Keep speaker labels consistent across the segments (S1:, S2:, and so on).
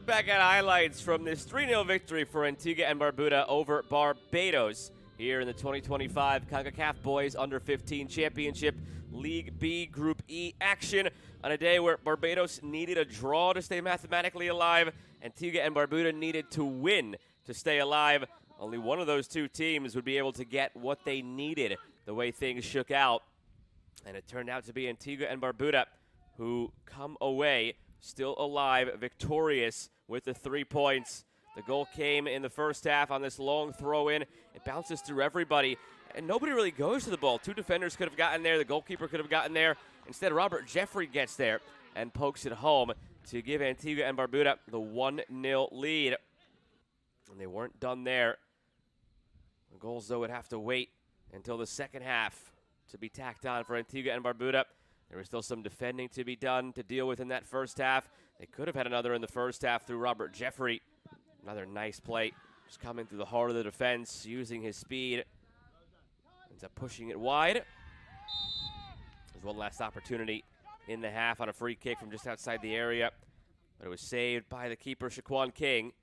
S1: back at highlights from this 3-0 victory for Antigua and Barbuda over Barbados here in the 2025 Concacaf Boys Under-15 Championship League B Group E action on a day where Barbados needed a draw to stay mathematically alive. Antigua and Barbuda needed to win to stay alive. Only one of those two teams would be able to get what they needed the way things shook out. And it turned out to be Antigua and Barbuda who come away still alive, victorious with the 3 points. The goal came in the first half on this long throw-in. It bounces through everybody, and nobody really goes to the ball. 2 defenders could have gotten there. The goalkeeper could have gotten there. Instead, Robert Jeffrey gets there and pokes it home to give Antigua and Barbuda the 1-0 lead. And they weren't done there. The goals, though, would have to wait until the second half to be tacked on for Antigua and Barbuda. There was still some defending to be done to deal with in that first half. They could have had another in the first half through Robert Jeffrey. Another nice play, just coming through the heart of the defense, using his speed. Ends up pushing it wide. There's one last opportunity in the half on a free kick from just outside the area, but it was saved by the keeper, Shaquan King.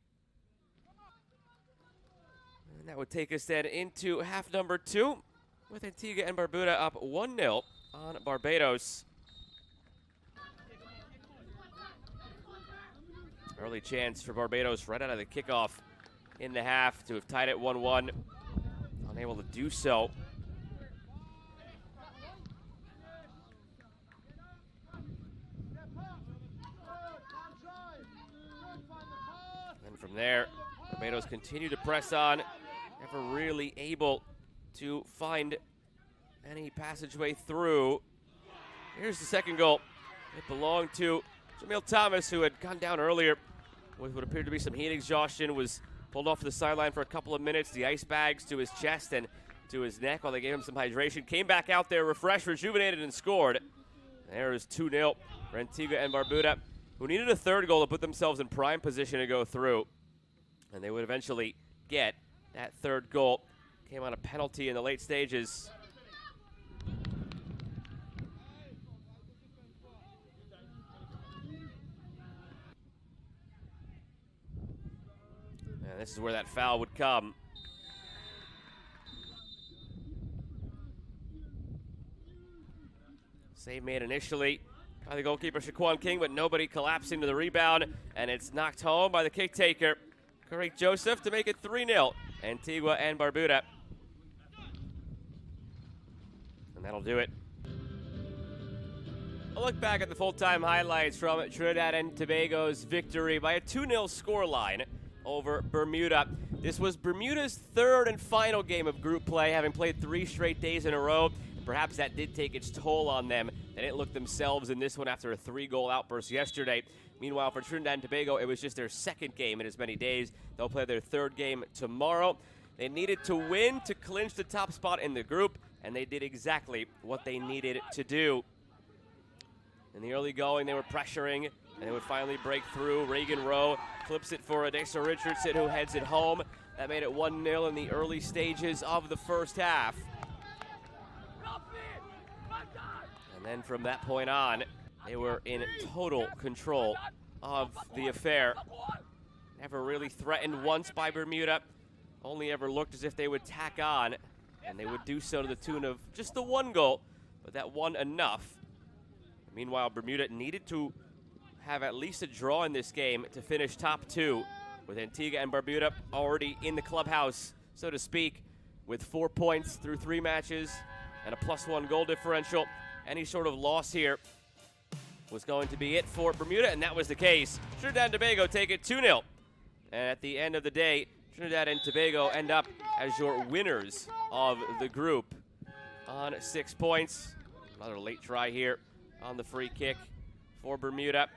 S1: And that would take us then into half number 2, with Antigua and Barbuda up 1-0 on Barbados. Early chance for Barbados right out of the kickoff in the half to have tied it 1-1. Unable to do so. And from there, Barbados continue to press on, never really able to find any passageway through. Here's the second goal. It belonged to Jamil Thomas, who had gone down earlier with what appeared to be some heat exhaustion, was pulled off the sideline for a couple of minutes, the ice bags to his chest and to his neck while they gave him some hydration. Came back out there, refreshed, rejuvenated, and scored. There is 2-0 for Antigua and Barbuda, who needed a third goal to put themselves in prime position to go through. And they would eventually get that third goal. Came on a penalty in the late stages. And this is where that foul would come. Save made initially by the goalkeeper, Shaquan King, but nobody collapsing to the rebound, and it's knocked home by the kick taker, Karik Joseph, to make it 3-0, Antigua and Barbuda. And that'll do it. A look back at the full-time highlights from Trinidad and Tobago's victory by a 2-0 scoreline over Bermuda. This was Bermuda's third and final game of group play, having played 3 straight days in a row. Perhaps that did take its toll on them. They didn't look themselves in this one after a 3-goal outburst yesterday. Meanwhile, for Trinidad and Tobago, it was just their second game in as many days. They'll play their third game tomorrow. They needed to win to clinch the top spot in the group, and they did exactly what they needed to do. In the early going, they were pressuring, and they would finally break through. Reagan Rowe clips it for Adesa Richardson, who heads it home. That made it 1-0 in the early stages of the first half. And then from that point on, they were in total control of the affair. Never really threatened once by Bermuda. Only ever looked as if they would tack on, and they would do so to the tune of just the 1 goal, but that one enough. Meanwhile, Bermuda needed to have at least a draw in this game to finish top 2, with Antigua and Barbuda already in the clubhouse, so to speak, with 4 points through 3 matches and a +1 goal differential. Any sort of loss here was going to be it for Bermuda, and that was the case. Trinidad and Tobago take it 2-0. And at the end of the day, Trinidad and Tobago end up as your winners of the group on 6 points. Another late try here on the free kick for Bermuda.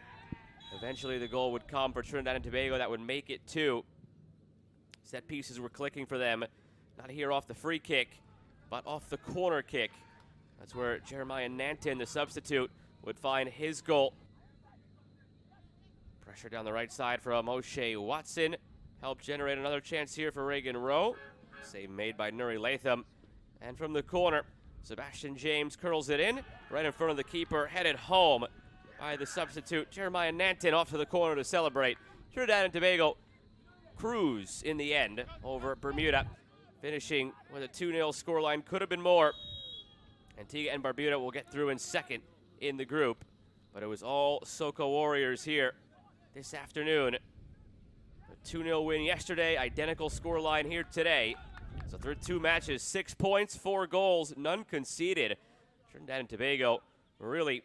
S1: Eventually the goal would come for Trinidad and Tobago. That would make it 2. Set pieces were clicking for them. Not here off the free kick, but off the corner kick. That's where Jeremiah Nanton, the substitute, would find his goal. Pressure down the right side from O'Shea Watson. Helped generate another chance here for Reagan Rowe. Save made by Nuri Latham. And from the corner, Sebastian James curls it in, right in front of the keeper, headed home by the substitute, Jeremiah Nanton, off to the corner to celebrate. Trinidad and Tobago cruise in the end over Bermuda, finishing with a 2-0 scoreline. Could have been more. Antigua and Barbuda will get through in second in the group, but it was all SoCo Warriors here this afternoon. A 2-0 win yesterday, identical scoreline here today. So through 2 matches, 6 points, 4 goals, none conceded. Trinidad and Tobago really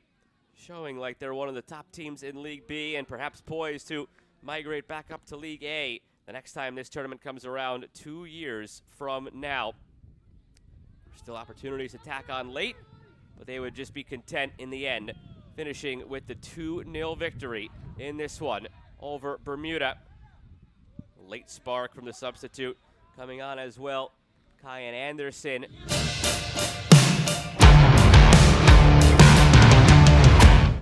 S1: showing like they're one of the top teams in League B and perhaps poised to migrate back up to League A the next time this tournament comes around 2 years from now. There's still opportunities to tack on late, but they would just be content in the end, finishing with the 2-0 victory in this one over Bermuda. Late spark from the substitute coming on as well, Kyan Anderson.